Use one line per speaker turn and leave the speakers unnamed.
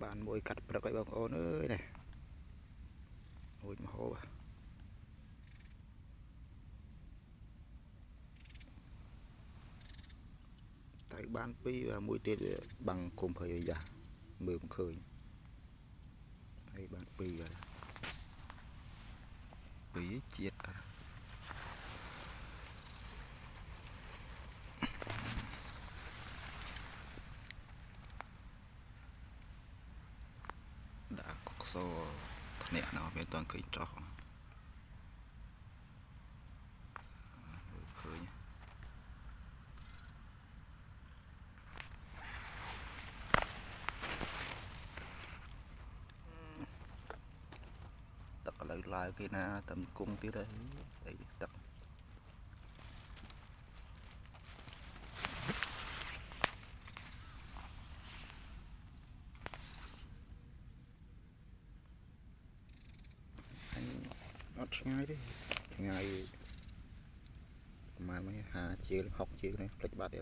បានមួយកាត់ព្រឹកឲ្យបងប្អូនអើយនេះមួយមហោបតែបានពីរមួយទៀតបាំងគុំភ័យយ៉ាមើលមិនឃើញហើយបានពីរហើយពីរជាតិដាក់កុកសធ្នាក់ណោះវាអត់ឃើញចោះឃើញទឹកឥឡូវឡើងគេណាតែគង់ទៀតហើយអីទឹកអត់ឆ្ងាយទេឆ្ងាយប្រហែល50 ជាង 60 ជាងនេះផ្លេចបាត់ទេ